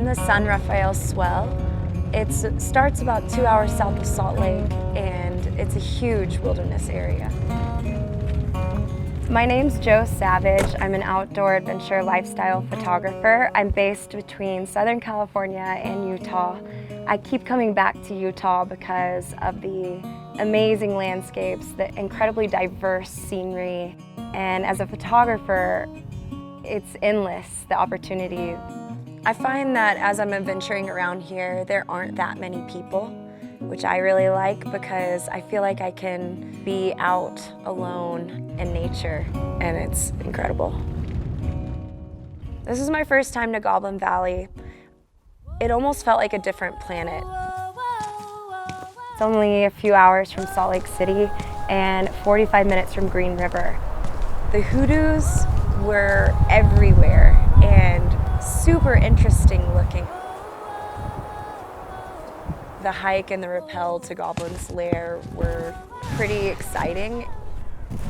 in the San Rafael Swell. It starts about 2 hours south of Salt Lake, and it's a huge wilderness area. My name's Jo Savage. I'm an outdoor adventure lifestyle photographer. I'm based between Southern California and Utah. I keep coming back to Utah because of the amazing landscapes, the incredibly diverse scenery, and as a photographer, it's endless, the opportunity. I find that as I'm adventuring around here, there aren't that many people, which I really like because I feel like I can be out alone in nature, and it's incredible. This is my first time to Goblin Valley. It almost felt like a different planet. It's only a few hours from Salt Lake City and 45 minutes from Green River. The hoodoos were everywhere and super interesting looking. The hike and the rappel to Goblin's Lair were pretty exciting.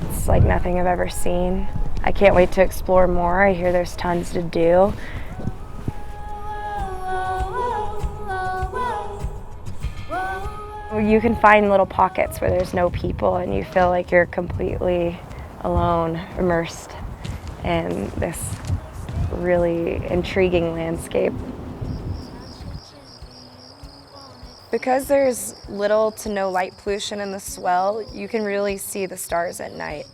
It's like nothing I've ever seen. I can't wait to explore more. I hear there's tons to do. You can find little pockets where there's no people and you feel like you're completely alone, immersed in this really intriguing landscape. Because there's little to no light pollution in the swell, you can really see the stars at night.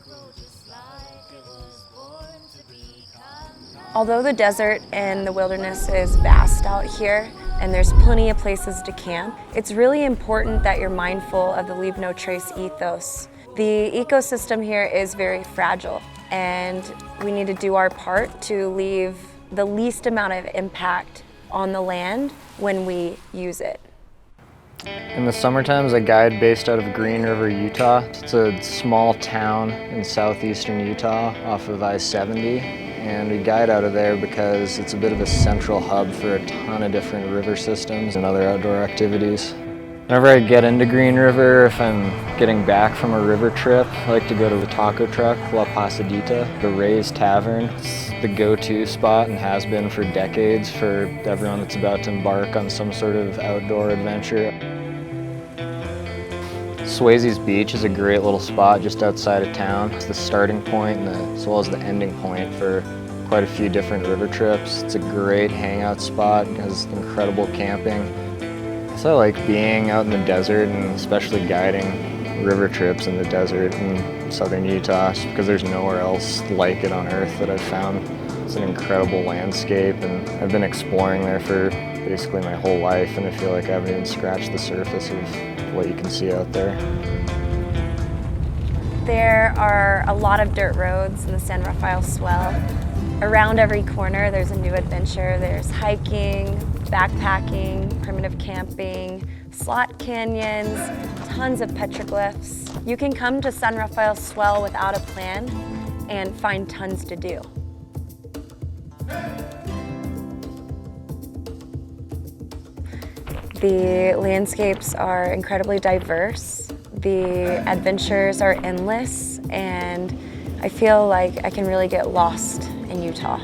Although the desert and the wilderness is vast out here, and there's plenty of places to camp, it's really important that you're mindful of the leave no trace ethos. The ecosystem here is very fragile, and we need to do our part to leave the least amount of impact on the land when we use it. In the summertime, I guide based out of Green River, Utah. It's a small town in southeastern Utah off of I-70, and we guide out of there because it's a bit of a central hub for a ton of different river systems and other outdoor activities. Whenever I get into Green River, if I'm getting back from a river trip, I like to go to the taco truck, La Pasadita, the Ray's Tavern. It's the go-to spot and has been for decades for everyone that's about to embark on some sort of outdoor adventure. Swayze's Beach is a great little spot just outside of town. It's the starting point as well as the ending point for quite a few different river trips. It's a great hangout spot, it has incredible camping. So I like being out in the desert and especially guiding river trips in the desert in southern Utah just because there's nowhere else like it on earth that I've found. It's an incredible landscape and I've been exploring there for basically my whole life, and I feel like I haven't even scratched the surface of what you can see out there. There are a lot of dirt roads in the San Rafael Swell. Around every corner there's a new adventure. There's hiking, backpacking, primitive camping, slot canyons, tons of petroglyphs. You can come to San Rafael Swell without a plan and find tons to do. The landscapes are incredibly diverse. The adventures are endless, and I feel like I can really get lost in Utah.